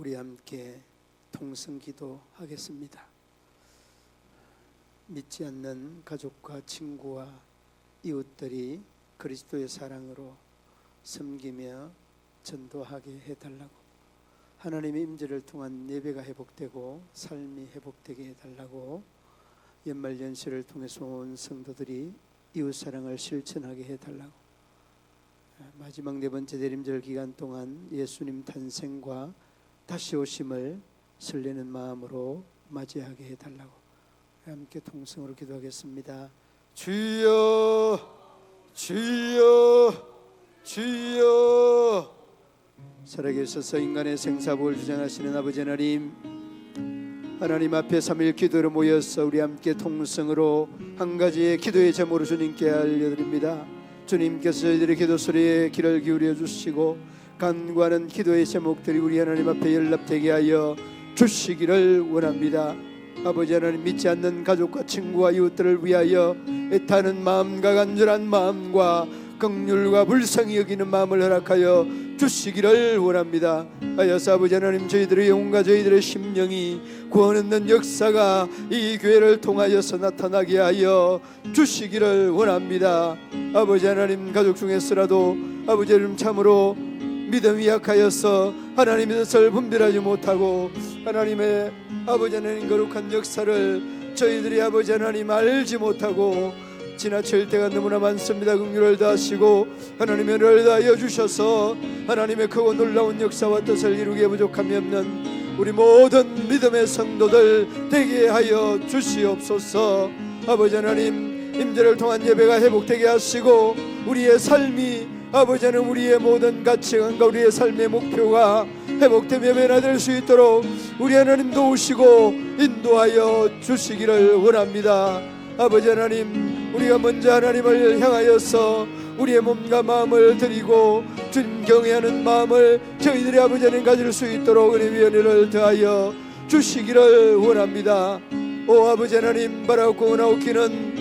우리 함께 통성기도 하겠습니다. 믿지 않는 가족과 친구와 이웃들이 그리스도의 사랑으로 섬기며 전도하게 해달라고, 하나님의 임재를 통한 예배가 회복되고 삶이 회복되게 해달라고, 연말연시를 통해서 온 성도들이 이웃사랑을 실천하게 해달라고, 마지막 네 번째 대림절 기간 동안 예수님 탄생과 다시 오심을 설레는 마음으로 맞이하게 해달라고 함께 통성으로 기도하겠습니다. 주여 주여 주여. 살아계셔서 인간의 생사복을 주장하시는 아버지 하나님, 하나님 앞에 3일 기도로 모여서 우리 함께 통성으로 한 가지의 기도의 제목으로 주님께 알려드립니다. 주님께서 저희들의 기도 소리에 귀를 기울여 주시고 간구하는 기도의 제목들이 우리 하나님 앞에 연락되게 하여 주시기를 원합니다. 아버지 하나님, 믿지 않는 가족과 친구와 이웃들을 위하여 애타는 마음과 간절한 마음과 긍휼과 불쌍히 여기는 마음을 허락하여 주시기를 원합니다. 하여서 아버지 하나님, 저희들의 영혼과 저희들의 심령이 구원 얻는 역사가 이 교회를 통하여서 나타나게 하여 주시기를 원합니다. 아버지 하나님, 가족 중에서라도 아버지 하나님 참으로 믿음이 약하여서 하나님의 뜻을 분별하지 못하고 하나님의 아버지 하나님 거룩한 역사를 저희들이 아버지 하나님 알지 못하고 지나칠 때가 너무나 많습니다. 긍휼을 다하시고 하나님의 은혜를 다하여 주셔서 하나님의 크고 놀라운 역사와 뜻을 이루기에 부족함이 없는 우리 모든 믿음의 성도들 되게 하여 주시옵소서. 아버지 하나님, 임재를 통한 예배가 회복되게 하시고 우리의 삶이 아버지 하나님, 우리의 모든 가치관과 우리의 삶의 목표가 회복되며 변화될 수 있도록 우리 하나님 도우시고 인도하여 주시기를 원합니다. 아버지 하나님, 우리가 먼저 하나님을 향하여서 우리의 몸과 마음을 드리고 주님 경외하는 마음을 저희들이 아버지 하나님 가질 수 있도록 은혜와 은혜를 더하여 주시기를 원합니다. 오 아버지 하나님, 바라고 나오기는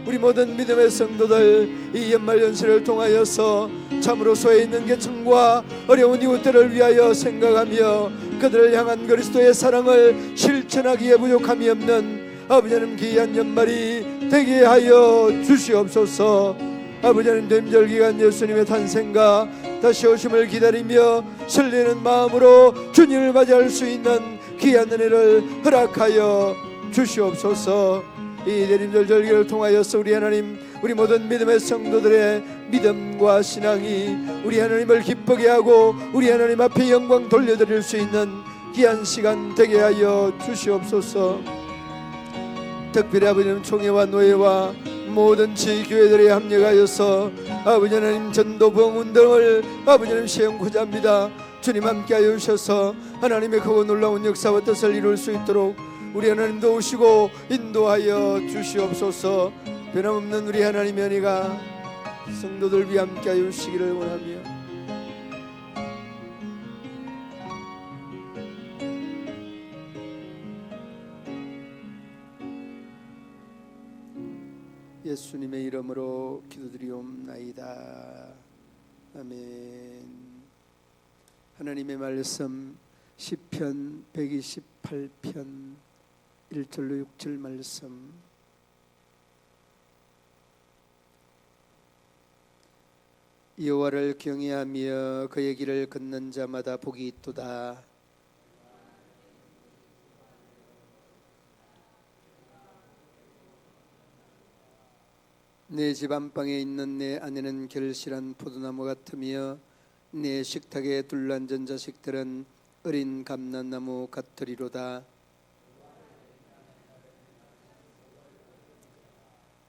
우리 모든 믿음의 성도들 이 연말연시를 통하여서 참으로 소외 있는 계층과 어려운 이웃들을 위하여 생각하며 그들을 향한 그리스도의 사랑을 실천하기에 부족함이 없는 아버지 하나님, 귀한 연말이 되게 하여 주시옵소서. 아버지 하나님, 대림절 기간 예수님의 탄생과 다시 오심을 기다리며 설레는 마음으로 주님을 맞이할 수 있는 귀한 은혜를 허락하여 주시옵소서. 이 대림절 절기를 통하여서 우리 하나님, 우리 모든 믿음의 성도들의 믿음과 신앙이 우리 하나님을 기쁘게 하고 우리 하나님 앞에 영광 돌려드릴 수 있는 귀한 시간 되게 하여 주시옵소서. 특별히 아버지 하나님, 총회와 노예와 모든 지교회들에 합력하여서 아버지 하나님 전도 부흥 운동을 아버지 하나님 시행하고자 합니다. 주님 함께하여 주셔서 하나님의 크고 놀라운 역사와 뜻을 이룰 수 있도록 우리 하나님 도우시고 인도하여 주시옵소서. 변함없는 우리 하나님의 은혜가 성도들 위해 함께하여 주시기를 원하며 예수님의 이름으로 기도드리옵나이다. 아멘. 하나님의 말씀 시편 128편 1절로 6절 말씀. 여호와를 경외하며 그의 길을 걷는 자마다 복이 있도다. 내 집 안방에 있는 내 아내는 결실한 포도나무 같으며 내 식탁에 둘러앉은 자식들은 어린 감람나무 같으리로다.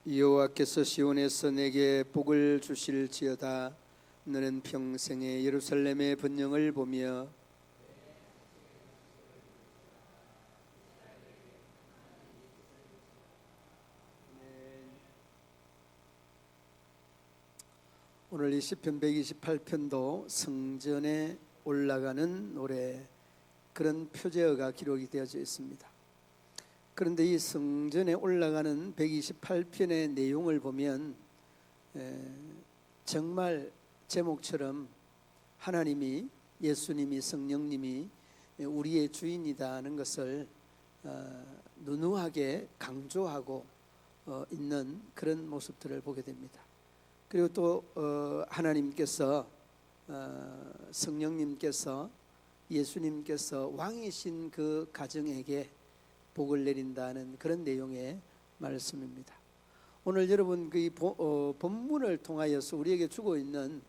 여호와께서 시온에서 내게 복을 주실지어다. 너는 평생에 예루살렘의 번영을 보며 오늘 이 시편 128편도 성전에 올라가는 노래, 그런 표제어가 기록이 되어져 있습니다. 그런데 이 성전에 올라가는 128편의 내용을 보면 정말 제목처럼 하나님이, 예수님이, 성령님이 우리의 주인이다는 것을 누누하게 강조하고 있는 그런 모습들을 보게 됩니다. 그리고 또 하나님께서 성령님께서 예수님께서 왕이신 그 가정에게 복을 내린다는 그런 내용의 말씀입니다. 오늘 여러분 그 본문을 통하여서 우리에게 주고 있는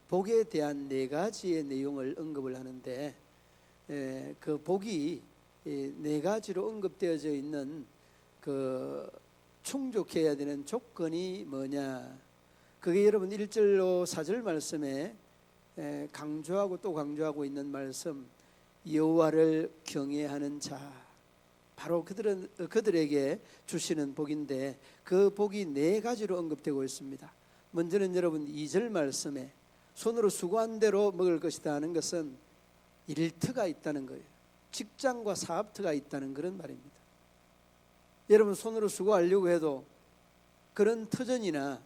복에 대한 네 가지의 내용을 언급을 하는데, 그 복이 네 가지로 언급되어져 있는 그 충족해야 되는 조건이 뭐냐, 그게 여러분 1절로 4절 말씀에 강조하고 또 강조하고 있는 말씀, 여호와를 경외하는 자, 바로 그들에게 주시는 복인데, 그 복이 네 가지로 언급되고 있습니다. 먼저는 여러분 2절 말씀에 손으로 수고한 대로 먹을 것이다 하는 것은 일터가 있다는 거예요. 직장과 사업터가 있다는 그런 말입니다. 여러분 손으로 수고하려고 해도 그런 터전이나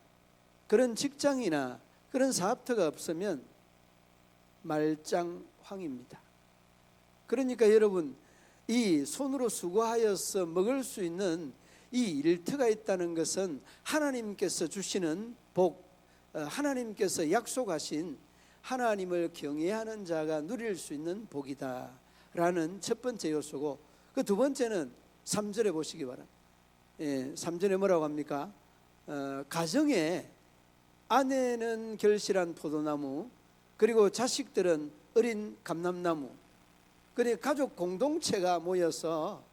그런 직장이나 그런 사업터가 없으면 말짱황입니다. 그러니까 여러분 이 손으로 수고하여서 먹을 수 있는 이 일터가 있다는 것은 하나님께서 주시는 복, 하나님께서 약속하신 하나님을 경외하는 자가 누릴 수 있는 복이다 라는 첫 번째 요소고, 그 두 번째는 3절에 보시기 바랍니다. 3절에 뭐라고 합니까? 가정에 아내는 결실한 포도나무, 그리고 자식들은 어린 감람나무, 그러니까 가족 공동체가 모여서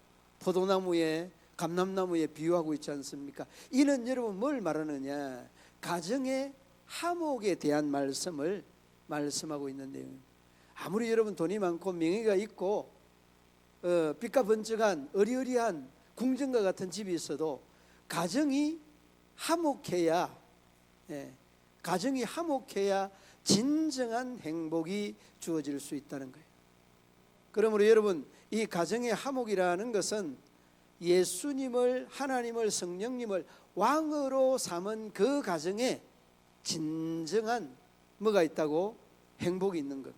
포도나무에 감람나무에 비유하고 있지 않습니까? 이는 여러분 뭘 말하느냐, 가정의 화목에 대한 말씀을 말씀하고 있는 내용입니다. 아무리 여러분 돈이 많고 명예가 있고 빛과 번쩍한 어리어리한 궁전과 같은 집이 있어도 가정이 화목해야, 가정이 화목해야 진정한 행복이 주어질 수 있다는 거예요. 그러므로 여러분 이 가정의 화목이라는 것은 예수님을, 하나님을, 성령님을 왕으로 삼은 그 가정에 진정한 뭐가 있다고? 행복이 있는 것.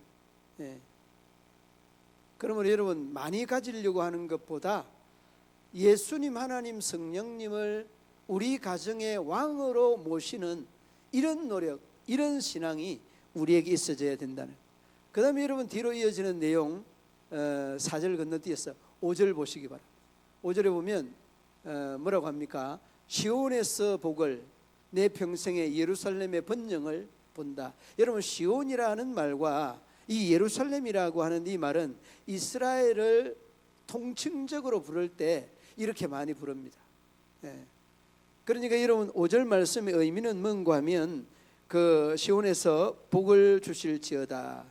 그러므로 여러분 많이 가지려고 하는 것보다 예수님, 하나님, 성령님을 우리 가정의 왕으로 모시는 이런 노력, 이런 신앙이 우리에게 있어져야 된다는. 그 다음에 여러분 뒤로 이어지는 내용 4절 건너뛰어서 5절 보시기 바랍니다. 5절에 보면 뭐라고 합니까? 시온에서 복을, 내 평생에 예루살렘의 번영을 본다. 여러분 시온이라는 말과 이 예루살렘이라고 하는 이 말은 이스라엘을 통칭적으로 부를 때 이렇게 많이 부릅니다. 그러니까 여러분 5절 말씀의 의미는 뭔가 하면 그 시온에서 복을 주실지어다,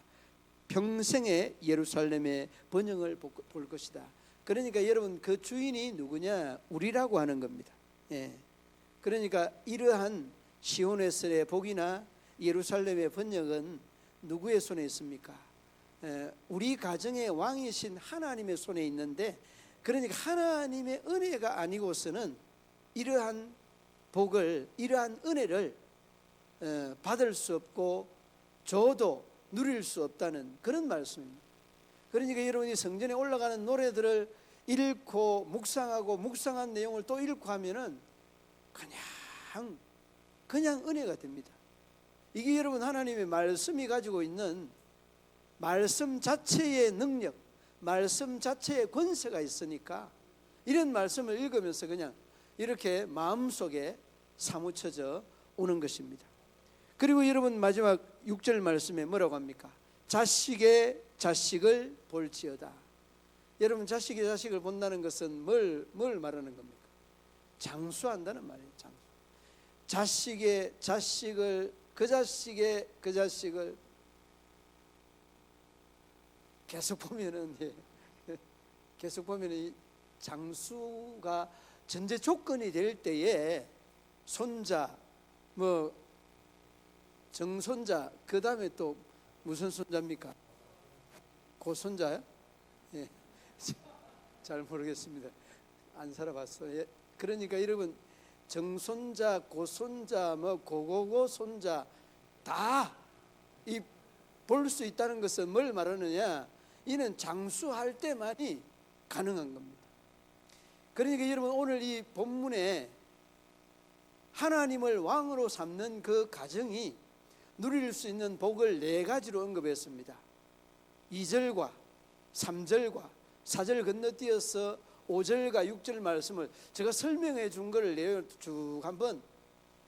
평생에 예루살렘의 번영을 볼 것이다. 그러니까 여러분 그 주인이 누구냐? 우리라고 하는 겁니다. 그러니까 이러한 시온에서의 복이나 예루살렘의 번영은 누구의 손에 있습니까? 우리 가정의 왕이신 하나님의 손에 있는데, 그러니까 하나님의 은혜가 아니고서는 이러한 복을, 이러한 은혜를 받을 수 없고 줘도 누릴 수 없다는 그런 말씀입니다. 그러니까 여러분이 성전에 올라가는 노래들을 읽고 묵상하고 묵상한 내용을 또 읽고 하면은 그냥 은혜가 됩니다. 이게 여러분 하나님의 말씀이 가지고 있는 말씀 자체의 능력, 말씀 자체의 권세가 있으니까 이런 말씀을 읽으면서 그냥 이렇게 마음속에 사무쳐져 오는 것입니다. 그리고 여러분 마지막 6절 말씀에 뭐라고 합니까? 자식의 자식을 볼지어다. 여러분 자식의 자식을 본다는 것은 뭘 말하는 겁니까? 장수한다는 말이에요. 장수. 자식의 자식을, 그 자식의 그 자식을 계속 보면은 계속 보면은 이 장수가 전제 조건이 될 때에 손자, 뭐 정손자, 그 다음에 또 무슨 손자입니까? 고손자요? 예, 잘 모르겠습니다. 안 살아봤어요. 그러니까 여러분 정손자, 고손자, 뭐 고고고 손자 다 이 볼 수 있다는 것은 뭘 말하느냐? 이는 장수할 때만이 가능한 겁니다. 그러니까 여러분 오늘 이 본문에 하나님을 왕으로 삼는 그 가정이 누릴 수 있는 복을 4가지로 언급했습니다. 2절과 3절과 4절 건너뛰어서 5절과 6절 말씀을 제가 설명해 준 거를 쭉 한번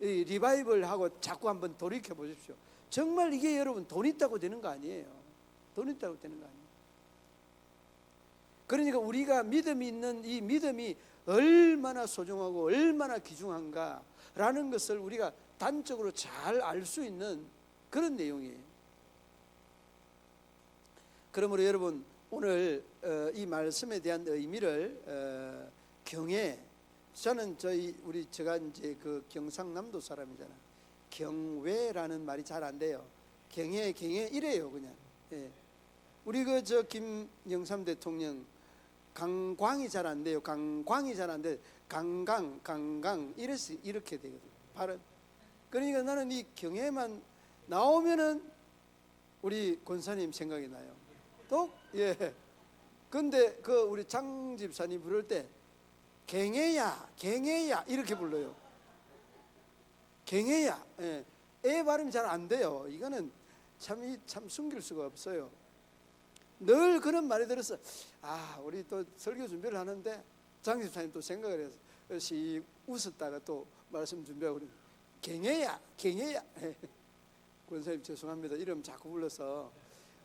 리바이벌하고 자꾸 한번 돌이켜 보십시오. 정말 이게 여러분 돈 있다고 되는 거 아니에요. 돈 있다고 되는 거 아니에요. 그러니까 우리가 믿음이 있는 이 믿음이 얼마나 소중하고 얼마나 귀중한가라는 것을 우리가 단적으로 잘 알 수 있는 그런 내용이에요. 그러므로 여러분 오늘 이 말씀에 대한 의미를 경외, 저는 제가 이제 그 경상남도 사람이잖아. 경외라는 말이 잘 안 돼요. 경외 이래요 그냥. 예. 우리 김영삼 대통령 강광이 잘 안 돼요. 강광이 잘 안 돼. 강강 이렇게 되거든. 발음. 그러니까 나는 이 경외만 나오면은 우리 권사님 생각이 나요. 또 예. 근데 우리 장 집사님 부를 때 경애야 이렇게 불러요. 경애야. 예. 애 발음이 잘 안 돼요. 이거는 참 숨길 수가 없어요. 늘 그런 말이 들어서 우리 또 설교 준비를 하는데 장 집사님 또 생각을 해서 웃었다가 또 말씀 준비하고 그래요. 경애야. 권사님 죄송합니다. 이름 자꾸 불러서.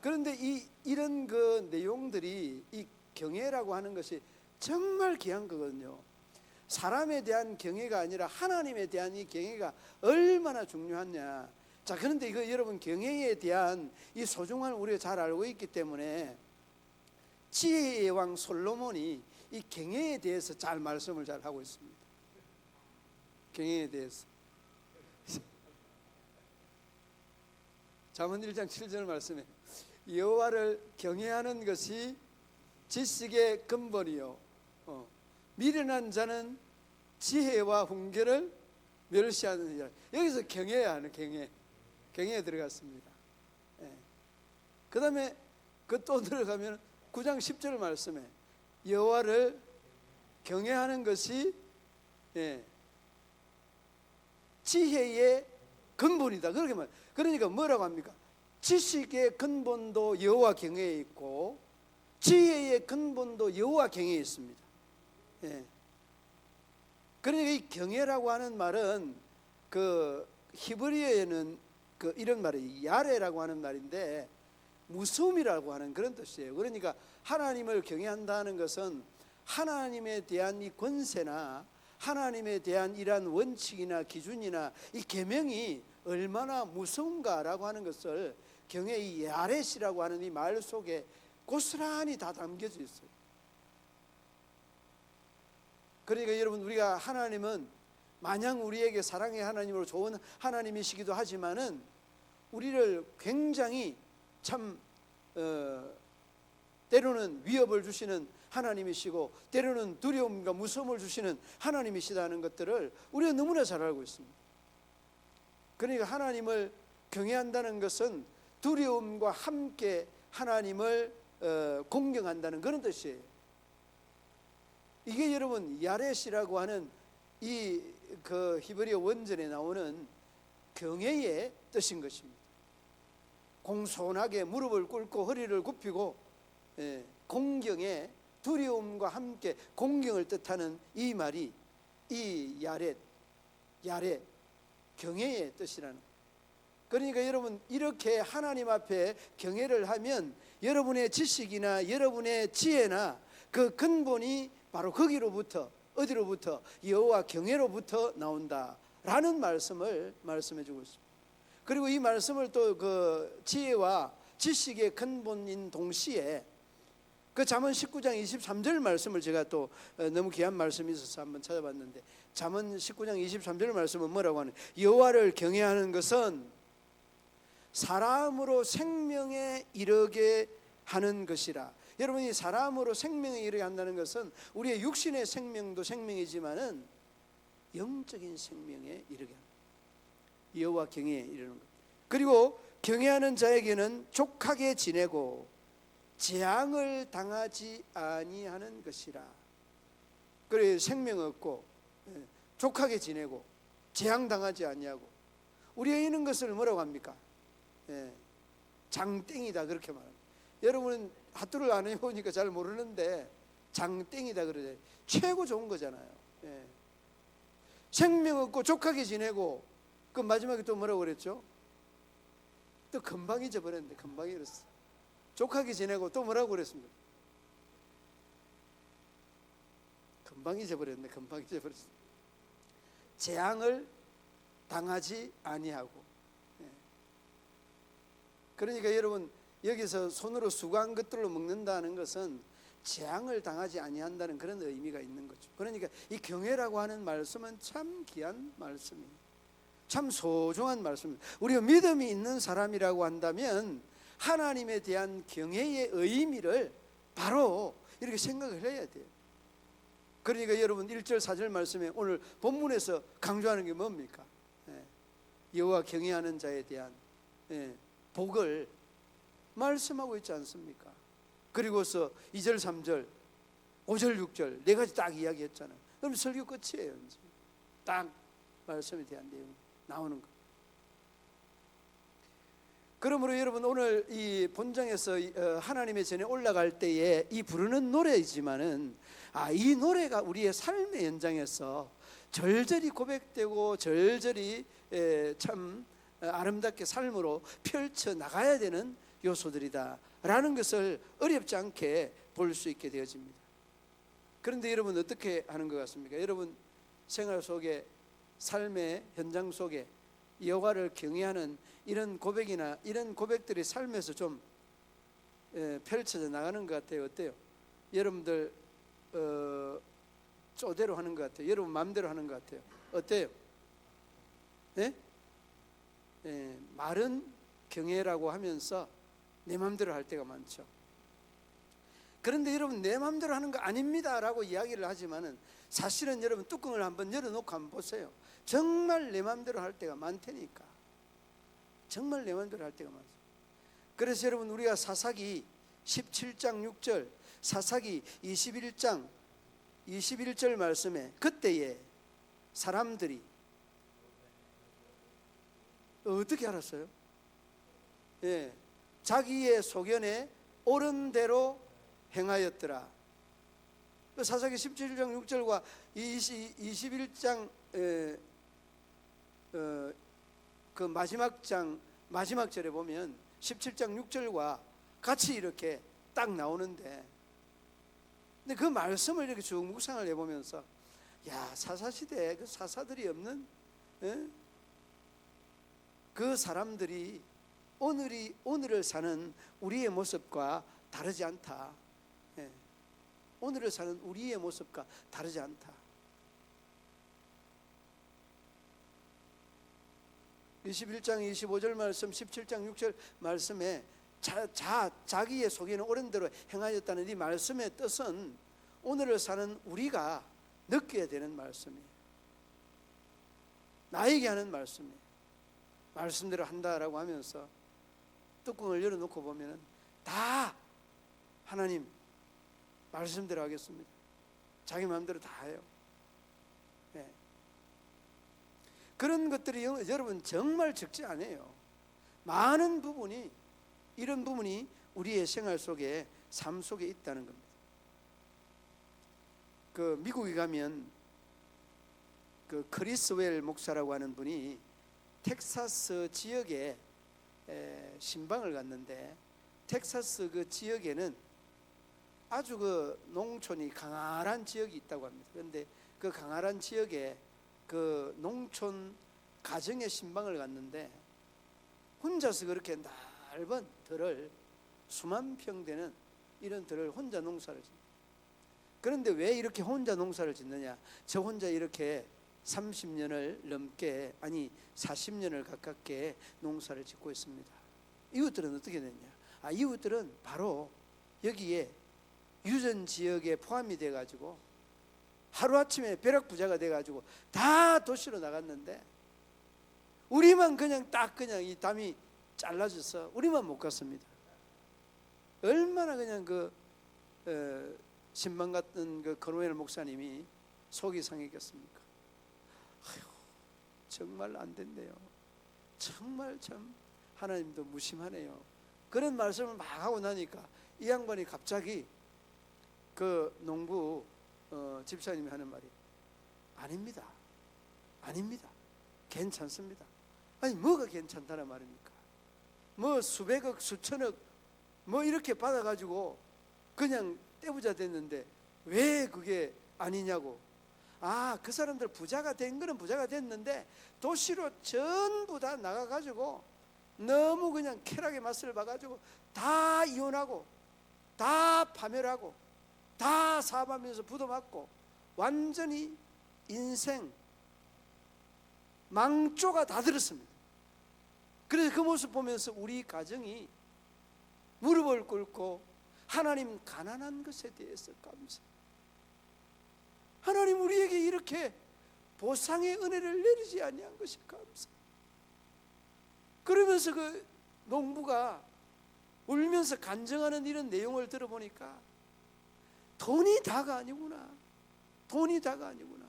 그런데 이런 그 내용들이 이 경애라고 하는 것이 정말 귀한 거거든요. 사람에 대한 경애가 아니라 하나님에 대한 이 경애가 얼마나 중요하냐. 자, 그런데 이거 여러분 경애에 대한 이 소중함을 우리가 잘 알고 있기 때문에 지혜의 왕 솔로몬이 이 경애에 대해서 잘 말씀을 잘 하고 있습니다. 경애에 대해서. 잠언 1장 7절 말씀에 여호와를 경외하는 것이 지식의 근본이요 미련한 자는 지혜와 훈계를 멸시하는 자. 여기서 경외하는 경외에 들어갔습니다. 예. 그 다음에 또 들어가면 9장 10절 말씀에 여호와를 경외하는 것이 지혜의 근본이다. 그렇게 말. 그러니까 뭐라고 합니까? 지식의 근본도 여호와 경외에 있고 지혜의 근본도 여호와 경외에 있습니다. 예. 그러니까 이 경외라고 하는 말은 히브리어에는 이런 말이 야레라고 하는 말인데 무서움이라고 하는 그런 뜻이에요. 그러니까 하나님을 경외한다는 것은 하나님에 대한 이 권세나 하나님에 대한 이러한 원칙이나 기준이나 이 계명이 얼마나 무서운가라고 하는 것을 경외의 야렛이라고 하는 이 말 속에 고스란히 다 담겨져 있어요. 그러니까 여러분 우리가 하나님은 마냥 우리에게 사랑의 하나님으로 좋은 하나님이시기도 하지만은 우리를 굉장히 참 때로는 위협을 주시는 하나님이시고 때로는 두려움과 무서움을 주시는 하나님이시다는 것들을 우리가 너무나 잘 알고 있습니다. 그러니까 하나님을 경외한다는 것은 두려움과 함께 하나님을 공경한다는 그런 뜻이에요. 이게 여러분 야렛이라고 하는 이 히브리어 원전에 나오는 경외의 뜻인 것입니다. 공손하게 무릎을 꿇고 허리를 굽히고 공경에 두려움과 함께 공경을 뜻하는 이 말이 이 야렛 경외의 뜻이라는. 그러니까 여러분 이렇게 하나님 앞에 경외를 하면 여러분의 지식이나 여러분의 지혜나 그 근본이 바로 거기로부터 어디로부터 여호와 경외로부터 나온다라는 말씀을 말씀해 주고 있습니다. 그리고 이 말씀을 또 지혜와 지식의 근본인 동시에 잠언 19장 23절 말씀을 제가 또 너무 귀한 말씀이 있어서 한번 찾아봤는데 잠언 19장 23절 말씀은 뭐라고 하는? 여호와를 경외하는 것은 사람으로 생명에 이르게 하는 것이라. 여러분이 사람으로 생명에 이르게 한다는 것은 우리의 육신의 생명도 생명이지만은 영적인 생명에 이르게 합니다. 여호와 경외에 이르는 것. 그리고 경외하는 자에게는 족하게 지내고 재앙을 당하지 아니하는 것이라. 그래 생명 얻고 족하게 지내고 재앙 당하지 아니하고. 우리가 이런 것을 뭐라고 합니까? 장땡이다 그렇게 말합니다. 여러분은 핫도를 안 해보니까 잘 모르는데 장땡이다 그러죠. 최고 좋은 거잖아요. 생명 얻고 족하게 지내고, 그 마지막에 또 뭐라고 그랬죠? 또 금방 잊어버렸는데, 금방 잃었어. 족하게 지내고 또 뭐라고 그랬습니까? 금방 잊어버렸네. 금방 잊어버렸어. 재앙을 당하지 아니하고. 그러니까 여러분, 여기서 손으로 수고한 것들로 먹는다는 것은 재앙을 당하지 아니한다는 그런 의미가 있는 거죠. 그러니까 이 경외라고 하는 말씀은 참 귀한 말씀이에요. 참 소중한 말씀입니다. 우리가 믿음이 있는 사람이라고 한다면 하나님에 대한 경외의 의미를 바로 이렇게 생각을 해야 돼요. 그러니까 여러분 1절 4절 말씀에 오늘 본문에서 강조하는 게 뭡니까? 여호와 경외하는 자에 대한 복을 말씀하고 있지 않습니까? 그리고서 2절 3절 5절 6절 네 가지 딱 이야기했잖아요. 그럼 설교 끝이에요. 이제 딱 말씀에 대한 내용이 나오는 거. 그러므로 여러분 오늘 이 본장에서 하나님의 전에 올라갈 때에 이 부르는 노래이지만은 이 노래가 우리의 삶의 연장에서 절절히 고백되고 절절히 참 아름답게 삶으로 펼쳐 나가야 되는 요소들이다라는 것을 어렵지 않게 볼 수 있게 되어집니다. 그런데 여러분 어떻게 하는 것 같습니까? 여러분 생활 속에, 삶의 현장 속에 여호와를 경외하는 이런 고백이나 이런 고백들이 삶에서 좀 펼쳐져 나가는 것 같아요. 어때요? 여러분들 쪼대로 하는 것 같아요. 여러분 마음대로 하는 것 같아요. 어때요? 네? 말은 경외라고 하면서 내 마음대로 할 때가 많죠. 그런데 여러분 내 마음대로 하는 거 아닙니다 라고 이야기를 하지만은 사실은 여러분 뚜껑을 한번 열어놓고 한번 보세요. 정말 내 마음대로 할 때가 많다니까. 정말 내 마음대로 할 때가 많아요. 그래서 여러분 우리가 사사기 17장 6절, 사사기 21장 21절 말씀에 그때에 사람들이 어떻게 알았어요? 자기의 소견에 옳은 대로 행하였더라. 사사기 17장 6절과 21장 그 마지막 절에 보면 17장 6절과 같이 이렇게 딱 나오는데, 근데 그 말씀을 이렇게 쭉 묵상을 해보면서 사사시대에 그 사사들이 없는 그 사람들이 오늘을 사는 우리의 모습과 다르지 않다. 오늘을 사는 우리의 모습과 다르지 않다. 21장 25절 말씀, 17장 6절 말씀에 자기의 속에는 옳은 대로 행하였다는 이 말씀의 뜻은 오늘을 사는 우리가 느껴야 되는 말씀이에요. 나에게 하는 말씀이에요. 말씀대로 한다라고 하면서 뚜껑을 열어놓고 보면 다 하나님 말씀대로 하겠습니다. 자기 마음대로 다 해요. 그런 것들이 여러분 정말 적지 않아요. 많은 부분이, 이런 부분이 우리의 생활 속에, 삶 속에 있다는 겁니다. 그 미국에 가면 그 크리스웰 목사라고 하는 분이 텍사스 지역에 신방을 갔는데, 텍사스 그 지역에는 아주 그 농촌이 강활한 지역이 있다고 합니다. 그런데 그 강활한 지역에 그 농촌 가정의 신방을 갔는데 혼자서 그렇게 넓은 들을, 수만 평 되는 이런 들을 혼자 농사를 짓는. 그런데 왜 이렇게 혼자 농사를 짓느냐? 저 혼자 이렇게 30년을 넘게, 아니 40년을 가깝게 농사를 짓고 있습니다. 이웃들은 어떻게 됐냐? 이웃들은 바로 여기에 유전 지역에 포함이 돼가지고 하루아침에 벼락부자가 돼가지고 다 도시로 나갔는데 우리만 그냥 이 담이 잘라져서 우리만 못 갔습니다. 얼마나 그냥 신방 같은 그 커노엘 목사님이 속이 상했겠습니까? 아휴, 정말 안 됐네요. 정말 참 하나님도 무심하네요. 그런 말씀을 막 하고 나니까 이 양반이 갑자기 그 농부 집사님이 하는 말이, 아닙니다, 아닙니다, 괜찮습니다. 아니 뭐가 괜찮다는 말입니까? 뭐 수백억 수천억 뭐 이렇게 받아가지고 그냥 떼부자 됐는데 왜 그게 아니냐고. 아, 그 사람들 부자가 된 거는 부자가 됐는데 도시로 전부 다 나가가지고 너무 그냥 쾌락의 맛을 봐가지고 다 이혼하고 다 파멸하고 다 사업하면서 부도맞고 완전히 인생 망조가 다 들었습니다. 그래서 그 모습 보면서 우리 가정이 무릎을 꿇고 하나님 가난한 것에 대해서 감사, 하나님 우리에게 이렇게 보상의 은혜를 내리지 아니한 것이 감사. 그러면서 그 농부가 울면서 간증하는 이런 내용을 들어보니까 돈이 다가 아니구나, 돈이 다가 아니구나.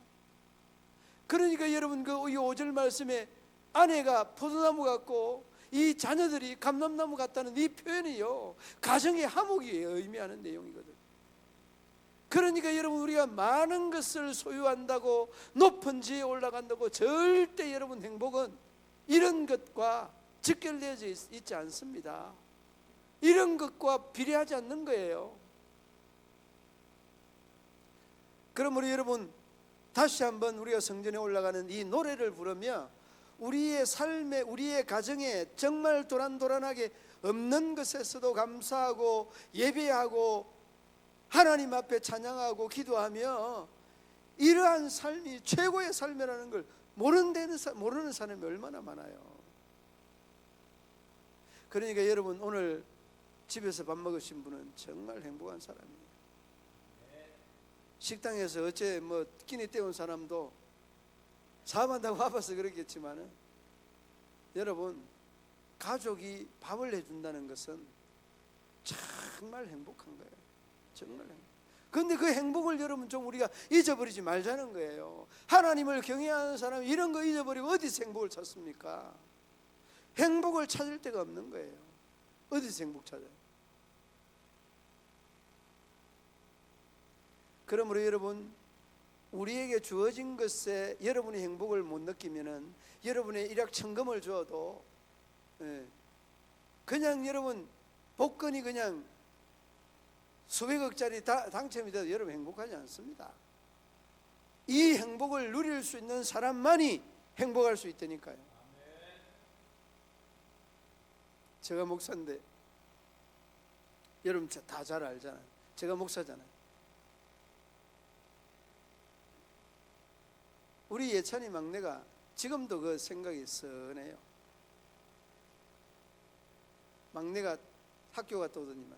그러니까 여러분 그 5절 말씀에 아내가 포도나무 같고 이 자녀들이 감람나무 같다는 이 표현이요, 가정의 화목이 의미하는 내용이거든. 그러니까 여러분 우리가 많은 것을 소유한다고 높은 지에 올라간다고 절대 여러분 행복은 이런 것과 직결되어져 있지 않습니다. 이런 것과 비례하지 않는 거예요. 그러므로 여러분 다시 한번 우리가 성전에 올라가는 이 노래를 부르며 우리의 삶에, 우리의 가정에 정말 도란도란하게 없는 것에서도 감사하고 예배하고 하나님 앞에 찬양하고 기도하며 이러한 삶이 최고의 삶이라는 걸 모르는 사람이 얼마나 많아요. 그러니까 여러분 오늘 집에서 밥 먹으신 분은 정말 행복한 사람이에요. 식당에서 어째 뭐 끼니 때운 사람도 사업한다고 바빠서 그렇겠지만은 여러분 가족이 밥을 해준다는 것은 정말 행복한 거예요. 정말 행복. 그런데 그 행복을 여러분 좀 우리가 잊어버리지 말자는 거예요. 하나님을 경외하는 사람이 이런 거 잊어버리고 어디서 행복을 찾습니까? 행복을 찾을 데가 없는 거예요. 어디서 행복 찾아요? 그러므로 여러분 우리에게 주어진 것에 여러분이 행복을 못 느끼면은 여러분의 일확천금을 주어도 그냥 여러분 복권이 그냥 수백억짜리 당첨이 돼도 여러분 행복하지 않습니다. 이 행복을 누릴 수 있는 사람만이 행복할 수 있다니까요. 제가 목사인데 여러분 다 잘 알잖아요. 제가 목사잖아요. 우리 예찬이 막내가 지금도 그 생각이 선해요. 막내가 학교 갔다 오더니만,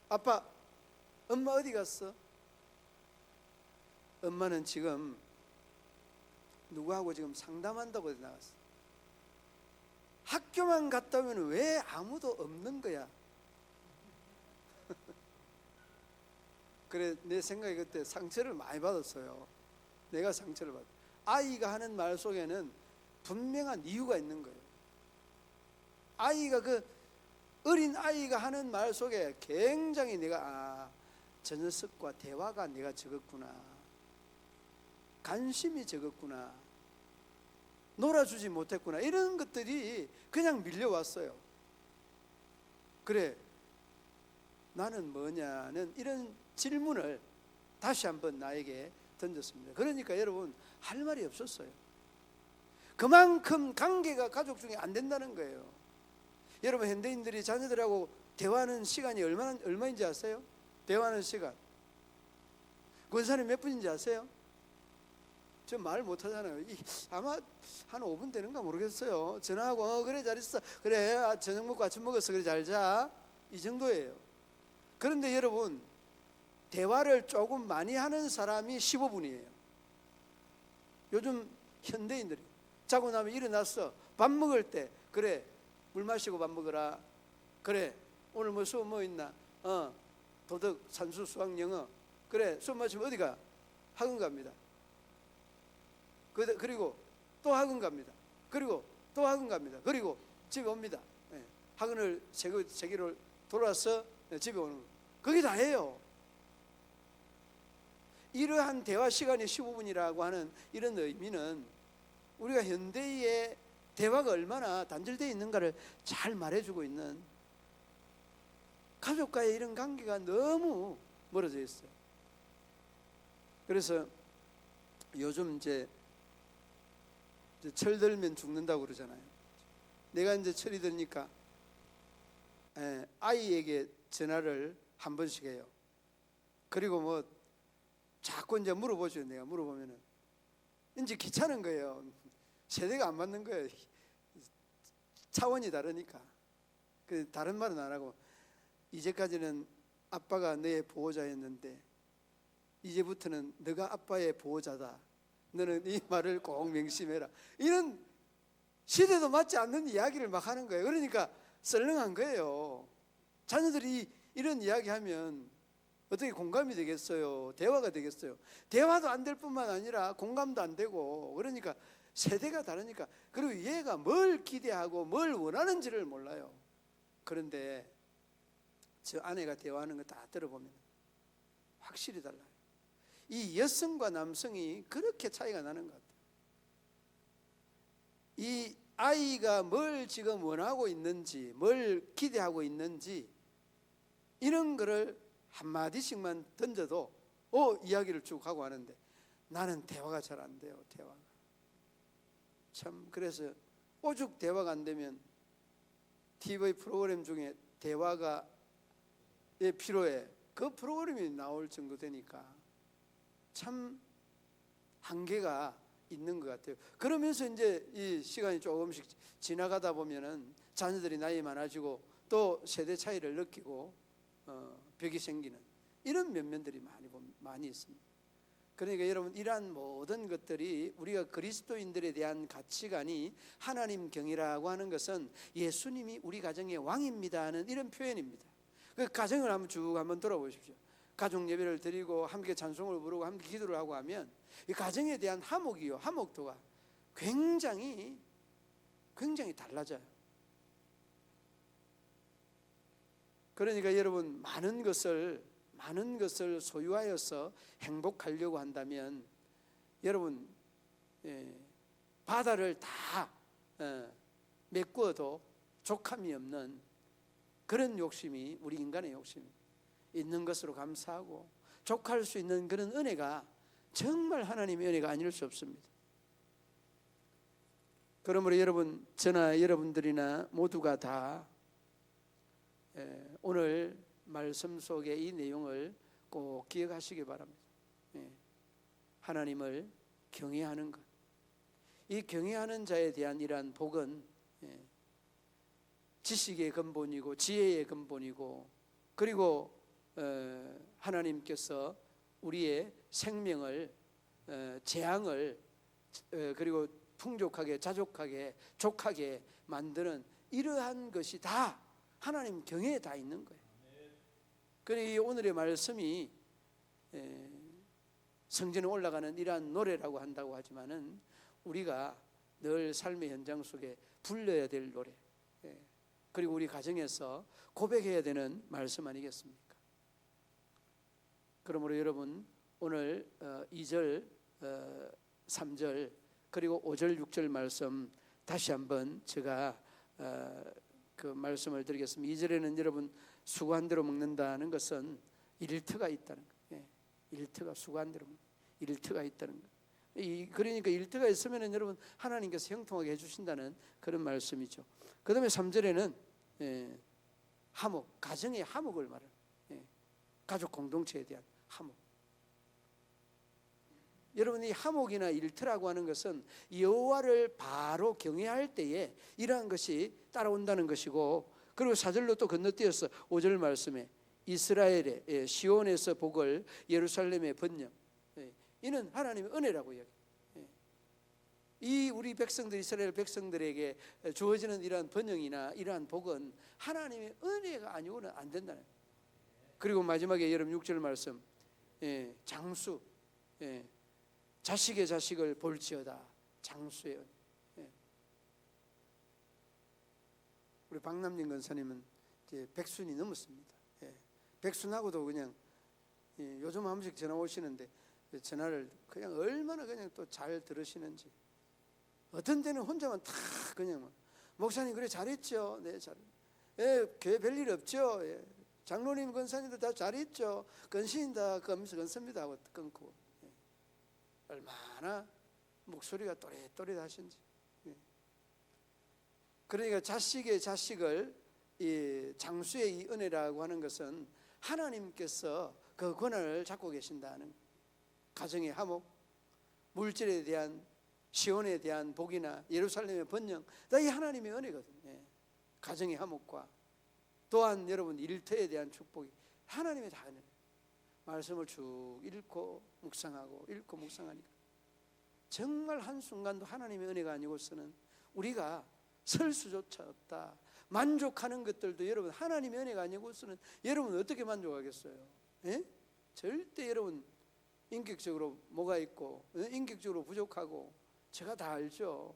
아빠 엄마 어디 갔어? 엄마는 지금 누구하고 지금 상담한다고 나갔어. 학교만 갔다 오면 왜 아무도 없는 거야? 그래 내 생각에 그때 상처를 많이 받았어요. 내가 상처를 받았어. 아이가 하는 말 속에는 분명한 이유가 있는 거예요. 아이가 그 어린 아이가 하는 말 속에 굉장히 내가 저 녀석과 대화가 내가 적었구나, 관심이 적었구나, 놀아주지 못했구나, 이런 것들이 그냥 밀려왔어요. 그래 나는 뭐냐는 이런 질문을 다시 한번 나에게 던졌습니다. 그러니까 여러분 할 말이 없었어요. 그만큼 관계가 가족 중에 안 된다는 거예요. 여러분 현대인들이 자녀들하고 대화하는 시간이 얼마인지 아세요? 대화하는 시간 권사님 몇 분인지 아세요? 저 말 못하잖아요. 아마 한 5분 되는가 모르겠어요. 전화하고 그래 잘 있어, 그래 저녁 먹고 아침 먹었어, 그래 잘 자, 이 정도예요. 그런데 여러분 대화를 조금 많이 하는 사람이 15분이에요 요즘 현대인들이. 자고 나면 일어났어, 밥 먹을 때 그래 물 마시고 밥 먹어라, 그래 오늘 뭐 수업 뭐 있나, 도덕, 산수, 수학, 영어. 그래, 수업 마치면 어디가? 학원 갑니다. 그리고 또 학원 갑니다. 그리고 또 학원 갑니다. 그리고 집에 옵니다. 예. 학원을 세 개를 돌아서 집에 오는 거. 그게 다예요. 이러한 대화 시간이 15분이라고 하는 이런 의미는 우리가 현대의 대화가 얼마나 단절되어 있는가를 잘 말해주고 있는, 가족과의 이런 관계가 너무 멀어져 있어요. 그래서 요즘 이제 철들면 죽는다고 그러잖아요. 내가 이제 철이 드니까 아이에게 전화를 한 번씩 해요. 그리고 뭐 자꾸 이제 물어보죠. 내가 물어보면은 이제 귀찮은 거예요. 세대가 안 맞는 거예요. 차원이 다르니까. 그 다른 말은 안 하고, 이제까지는 아빠가 너의 보호자였는데 이제부터는 너가 아빠의 보호자다. 너는 이 말을 꼭 명심해라. 이런 시대도 맞지 않는 이야기를 막 하는 거예요. 그러니까 썰렁한 거예요. 자녀들이 이런 이야기하면 어떻게 공감이 되겠어요? 대화가 되겠어요? 대화도 안 될 뿐만 아니라 공감도 안 되고, 그러니까 세대가 다르니까. 그리고 얘가 뭘 기대하고 뭘 원하는지를 몰라요. 그런데 저 아내가 대화하는 거 다 들어보면 확실히 달라요. 이 여성과 남성이 그렇게 차이가 나는 것 같아요. 이 아이가 뭘 지금 원하고 있는지, 뭘 기대하고 있는지, 이런 거를 한마디씩만 던져도 이야기를 쭉 하고 하는데, 나는 대화가 잘 안 돼요. 대화가 참. 그래서 오죽 대화가 안 되면 TV 프로그램 중에 대화가 필요해, 그 프로그램이 나올 정도 되니까 참 한계가 있는 것 같아요. 그러면서 이제 이 시간이 조금씩 지나가다 보면은 자녀들이 나이 많아지고 또 세대 차이를 느끼고 벽이 생기는 이런 면면들이 많이 있습니다. 그러니까 여러분, 이러한 모든 것들이 우리가 그리스도인들에 대한 가치관이 하나님 경이라고 하는 것은 예수님이 우리 가정의 왕입니다 하는 이런 표현입니다. 그 가정을 한번 돌아보십시오. 가족 예배를 드리고 함께 찬송을 부르고 함께 기도를 하고 하면 이 가정에 대한 화목도가 굉장히 달라져요. 그러니까 여러분, 많은 것을 소유하여서 행복하려고 한다면 여러분, 바다를 다 메꾸어도 족함이 없는 그런 욕심이 우리 인간의 욕심입니다. 있는 것으로 감사하고 족할 수 있는 그런 은혜가 정말 하나님의 은혜가 아닐 수 없습니다. 그러므로 여러분, 저나 여러분들이나 모두가 다 오늘 말씀 속의 이 내용을 꼭 기억하시기 바랍니다. 하나님을 경외하는 것, 이 경외하는 자에 대한 이러한 복은 지식의 근본이고 지혜의 근본이고, 그리고 하나님께서 우리의 생명을 재앙을 그리고 풍족하게 자족하게 족하게 만드는 이러한 것이 다 하나님 경외에 다 있는 거예요. 그러니 오늘의 말씀이 성전에 올라가는 이러한 노래라고 한다고 하지만은 우리가 늘 삶의 현장 속에 불러야 될 노래, 그리고 우리 가정에서 고백해야 되는 말씀 아니겠습니까? 그러므로 여러분, 오늘 2절, 3절 그리고 5절, 6절 말씀 다시 한번 제가 그 말씀을 드리겠습니다. 2절에는 여러분, 수고한 대로 먹는다는 것은 일터가 있다는 거예요. 일터가 수고한 대로 일터가 있다는 거예요. 그러니까 일터가 있으면 여러분, 하나님께서 형통하게 해주신다는 그런 말씀이죠. 그 다음에 3절에는 화목, 가정의 화목을 말해요. 가족 공동체에 대한 화목. 여러분, 이 화목이나 일터라고 하는 것은 여호와를 바로 경외할 때에 이러한 것이 따라온다는 것이고, 그리고 4절로 또 건너뛰어서 5절 말씀에 이스라엘의 시온에서 복을, 예루살렘의 번영, 이는 하나님의 은혜라고 이야기해요. 이 우리 백성들, 이스라엘 백성들에게 주어지는 이러한 번영이나 이러한 복은 하나님의 은혜가 아니고는 안 된다는 거예요. 그리고 마지막에 여러분 6절 말씀, 장수, 자식의 자식을 볼지어다. 장수의 은. 우리 박남진 권사님은 이제 백순이 넘었습니다. 백순하고도 그냥 요즘 한 번씩 전화 오시는데 전화를 그냥 얼마나 그냥 또 잘 들으시는지. 어떤 때는 혼자만 다 그냥 목사님 그래 잘했죠. 네, 잘. 교회 별일 없죠. 장로님 권사님도 다 잘했죠. 건신이다 건습니다 하고 끊고. 얼마나 목소리가 또릿또릿하신지. 그러니까 자식의 자식을 이 장수의 이 은혜라고 하는 것은 하나님께서 그 권한을 잡고 계신다는, 가정의 화목, 물질에 대한 시온에 대한 복이나 예루살렘의 번영, 다 이 하나님의 은혜거든요. 가정의 화목과 또한 여러분 일터에 대한 축복이 하나님의 다 은혜. 말씀을 쭉 읽고 묵상하고 읽고 묵상하니까 정말 한순간도 하나님의 은혜가 아니고서는 우리가 설 수조차 없다. 만족하는 것들도 여러분 하나님의 은혜가 아니고서는 여러분 어떻게 만족하겠어요? 절대 여러분 인격적으로 뭐가 있고 인격적으로 부족하고 제가 다 알죠.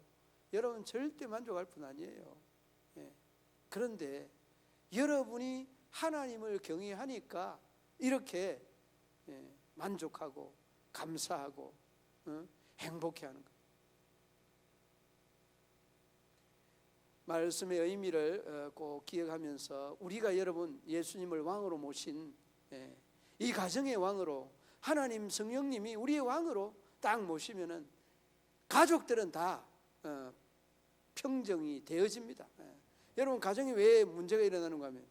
여러분 절대 만족할 뿐 아니에요. 그런데 여러분이 하나님을 경외하니까 이렇게 만족하고 감사하고 행복해하는 거예요. 말씀의 의미를 꼭 기억하면서 우리가 여러분 예수님을 왕으로 모신 이 가정의 왕으로 하나님 성령님이 우리의 왕으로 딱 모시면은 가족들은 다 평정이 되어집니다. 여러분 가정에 왜 문제가 일어나는가 하면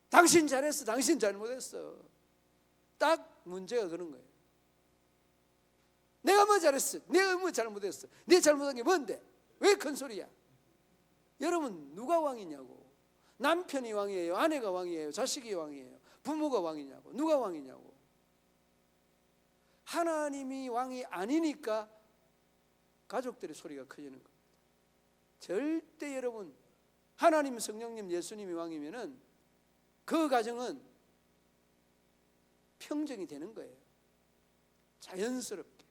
당신 잘했어, 당신 잘못했어. 딱 문제가 그런 거예요. 내가 뭐 잘했어, 내가 뭐 잘못했어, 내 잘못한 게 뭔데? 왜 큰 소리야? 여러분 누가 왕이냐고. 남편이 왕이에요, 아내가 왕이에요, 자식이 왕이에요, 부모가 왕이냐고. 누가 왕이냐고. 하나님이 왕이 아니니까 가족들의 소리가 커지는 겁니다. 절대 여러분 하나님, 성령님, 예수님이 왕이면은 그 가정은 평정이 되는 거예요. 자연스럽게.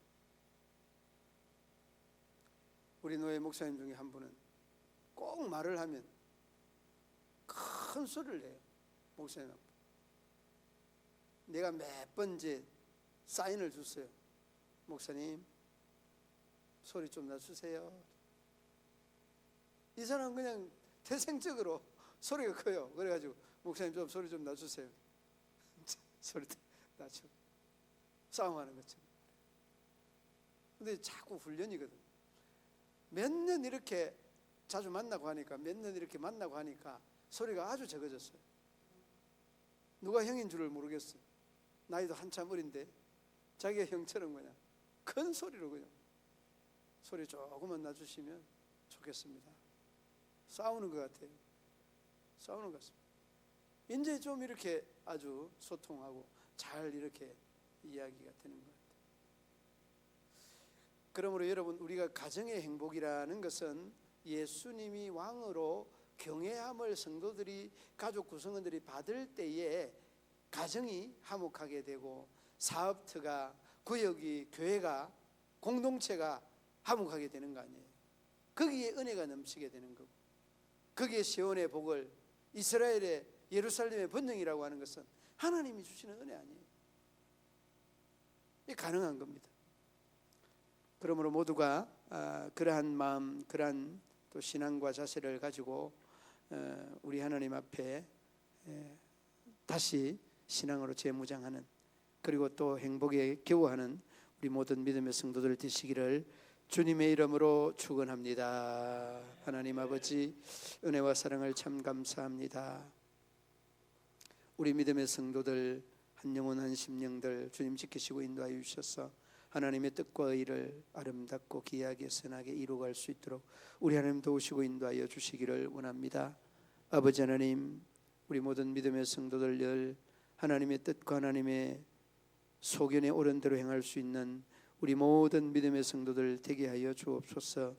우리 노예 목사님 중에 한 분은 꼭 말을 하면 큰 소리를 내요. 목사님 앞에. 내가 몇 번째 사인을 줬어요. 목사님 소리 좀 낮추세요. 이 사람 그냥 태생적으로 소리가 커요. 그래가지고 목사님 좀 소리 좀 낮추세요. 소리 낮추고 싸움하는 것처럼. 근데 자꾸 훈련이거든. 몇 년 이렇게 자주 만나고 하니까, 몇 년 이렇게 만나고 하니까 소리가 아주 적어졌어요. 누가 형인 줄을 모르겠어요. 나이도 한참 어린데 자기가 형처럼 그냥 큰 소리로 그냥 소리 조금만 낮추시면 좋겠습니다. 싸우는 것 같아요. 싸우는 것 같습니다. 이제 좀 이렇게 아주 소통하고 잘 이렇게 이야기가 되는 것 같아요. 그러므로 여러분 우리가 가정의 행복이라는 것은 예수님이 왕으로 경외함을 성도들이, 가족 구성원들이 받을 때에 가정이 화목하게 되고 사업터가, 구역이, 교회가, 공동체가 화목하게 되는 거 아니에요. 거기에 은혜가 넘치게 되는 거고, 거기에 시온의 복을, 이스라엘의 예루살렘의 번영이라고 하는 것은 하나님이 주시는 은혜 아니에요. 이게 가능한 겁니다. 그러므로 모두가 그러한 마음, 그러한 또 신앙과 자세를 가지고 우리 하나님 앞에 다시 신앙으로 재무장하는, 그리고 또 행복에 겨워하는 우리 모든 믿음의 성도들 되시기를 주님의 이름으로 축원합니다. 하나님 아버지, 은혜와 사랑을 참 감사합니다. 우리 믿음의 성도들 한 영혼 한 심령들 주님 지키시고 인도하여 주셔서 하나님의 뜻과 의를 아름답고 귀하게 선하게 이루어갈 수 있도록 우리 하나님 도우시고 인도하여 주시기를 원합니다. 아버지 하나님, 우리 모든 믿음의 성도들 늘 하나님의 뜻과 하나님의 소견에 옳은 대로 행할 수 있는 우리 모든 믿음의 성도들 되게 하여 주옵소서.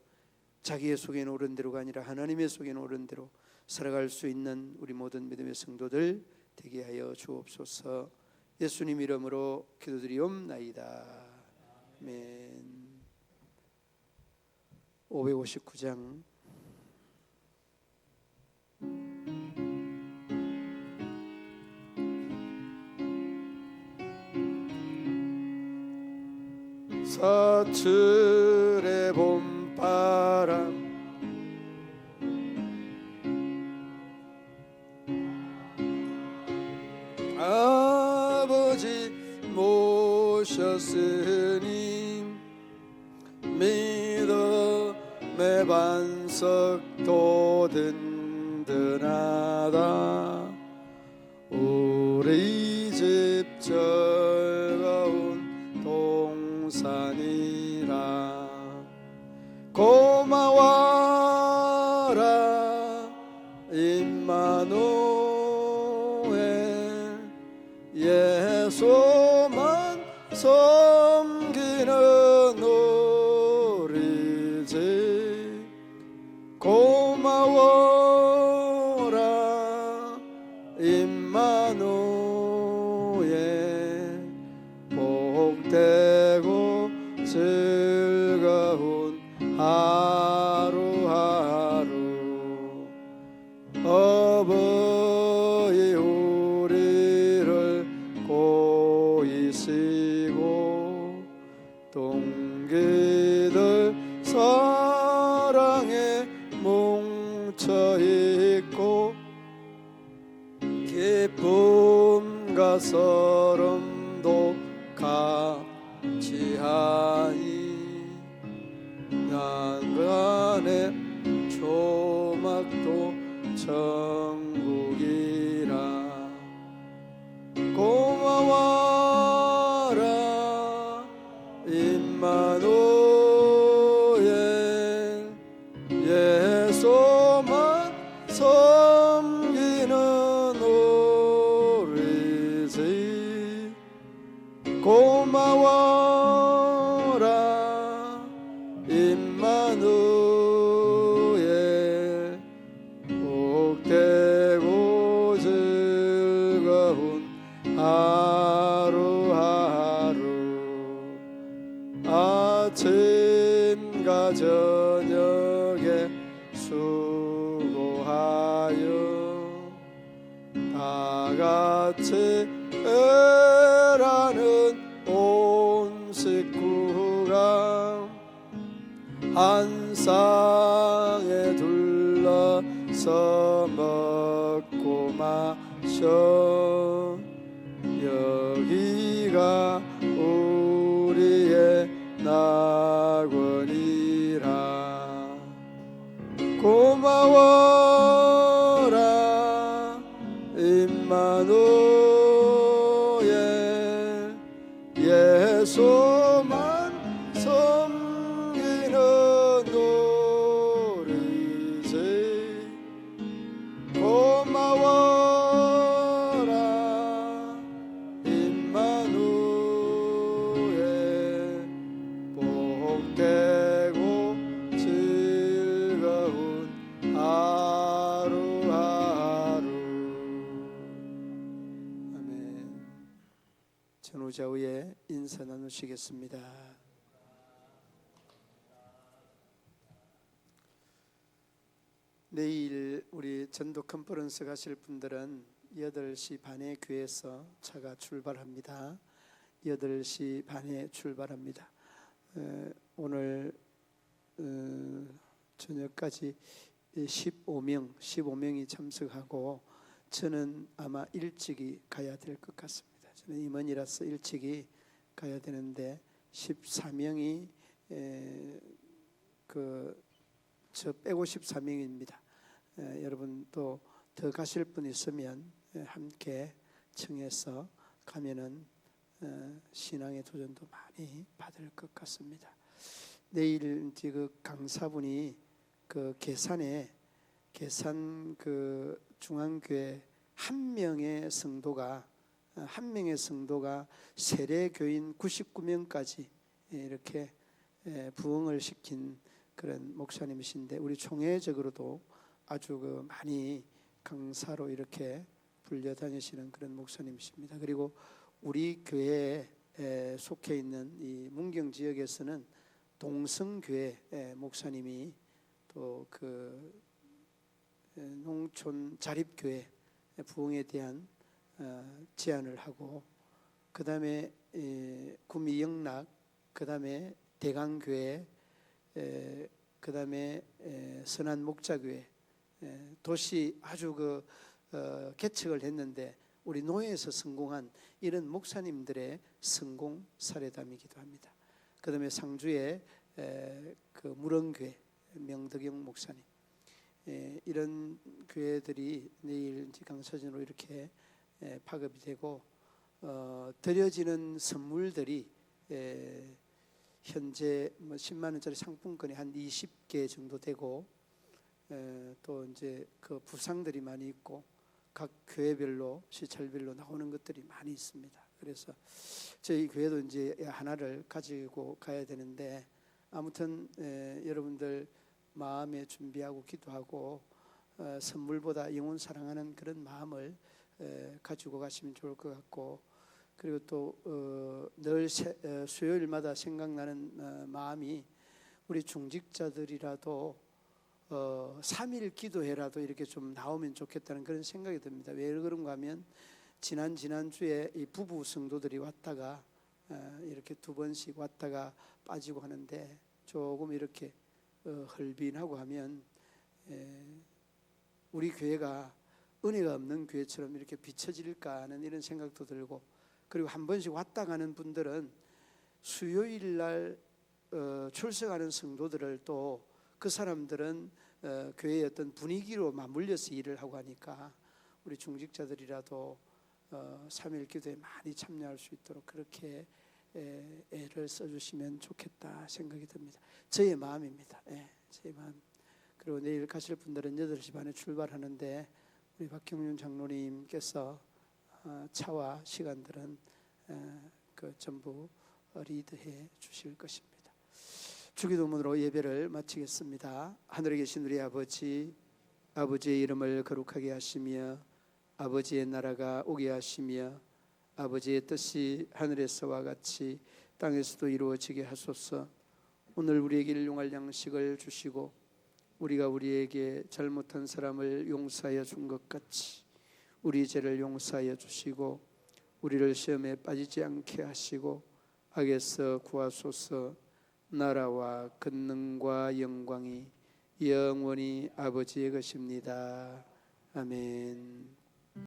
자기의 소견에 옳은 대로가 아니라 하나님의 소견에 옳은 대로 살아갈 수 있는 우리 모든 믿음의 성도들 되게 하여 주옵소서. 예수님 이름으로 기도드리옵나이다. 아멘. 559장 사철의 봄바람 아버지 모셨으니 믿음의 반석도 든든하다. 우리 집 즐거운 동산이라. 고마워라 임마누엘. 예수만 섬기는 우리 집. 고마워라 임마누엘. 복되고 즐거운 하루하루. 어버이 우리를 고이시고 동기들 사랑에 뭉쳐있고 기쁨과 서름도 같이 하니 양간의 조막도 천국이라. 고마워라 임마누엘. 예수만 섬기는 우리 집. 고마워라 임마누엘. 복되고 즐거운 하루하루. 아침과 저녁에 수고하여 다같이 일하는 온 식구가 한 쌍에 둘러서 먹고 마셔. 여기가 우리의 낙원이라. 고마워라 임마누엘. 예수만 섬기는 우리 집. 고마워라 임마누엘. 복되고 즐거운 하루하루. 아멘. 전후좌우에 인사 나누시겠습니다. 내일 우리 전도 컨퍼런스 가실 분들은 8시 반에 교회에서 차가 출발합니다. 8시 반에 출발합니다. 오늘 저녁까지 15명이 참석하고 저는 아마 일찍이 가야 될 것 같습니다. 저는 임원이라서 일찍이 가야 되는데 14명이 저 빼고 14명입니다. 여러분 또 더 가실 분 있으면 함께 청해서 가면은 신앙의 도전도 많이 받을 것 같습니다. 내일 이제 그 강사분이 그 계산 그 중앙교회 한 명의 성도가 세례 교인 99명까지 이렇게 부흥을 시킨 그런 목사님이신데 우리 총회적으로도 아주 많이 강사로 이렇게 불려 다니시는 그런 목사님이십니다. 그리고 우리 교회에 속해 있는 이 문경 지역에서는 동성교회 목사님이 또 그 농촌 자립교회 부흥에 대한 제안을 하고, 그 다음에 구미 영락, 그 다음에 대강교회, 그 다음에 선한 목자교회, 도시 아주 개척을 했는데 우리 노예에서 성공한 이런 목사님들의 성공 사례담이기도 합니다. 그 다음에 상주에 그 무릉교회 명덕영 목사님, 이런 교회들이 내일 강서진으로 이렇게 파급이 되고, 드려지는 선물들이 현재 10만 원짜리 상품권이 한 20개 정도 되고, 또 이제 그 부상들이 많이 있고 각 교회별로 시찰별로 나오는 것들이 많이 있습니다. 그래서 저희 교회도 이제 하나를 가지고 가야 되는데, 아무튼 여러분들 마음에 준비하고 기도하고 선물보다 영혼 사랑하는 그런 마음을 가지고 가시면 좋을 것 같고, 그리고 또 늘 수요일마다 생각나는 마음이, 우리 중직자들이라도 3일 기도회라도 이렇게 좀 나오면 좋겠다는 그런 생각이 듭니다. 왜 그런가 하면 지난주에 이 부부 성도들이 왔다가 이렇게 2번씩 왔다가 빠지고 하는데, 조금 이렇게 헐빈하고 하면 우리 교회가 은혜가 없는 교회처럼 이렇게 비춰질까 하는 이런 생각도 들고, 그리고 한 번씩 왔다 가는 분들은 수요일날 출석하는 성도들을 또 그 사람들은 교회의 어떤 분위기로 맞물려서 일을 하고 하니까 우리 중직자들이라도 3일 기도에 많이 참여할 수 있도록 그렇게 애를 써주시면 좋겠다 생각이 듭니다. 저의 마음입니다. 제 마음. 그리고 내일 가실 분들은 8시 반에 출발하는데 우리 박경윤 장로님께서 차와 시간들은 전부 리드해 주실 것입니다. 주기도문으로 예배를 마치겠습니다. 하늘에 계신 우리 아버지, 아버지의 이름을 거룩하게 하시며 아버지의 나라가 오게 하시며 아버지의 뜻이 하늘에서와 같이 땅에서도 이루어지게 하소서. 오늘 우리에게 일용할 양식을 주시고 우리가 우리에게 잘못한 사람을 용서하여 준 것 같이 우리 죄를 용서하여 주시고 우리를 시험에 빠지지 않게 하시고 악에서 구하소서. 나라와 권능과 영광이 영원히 아버지의 것입니다. 아멘.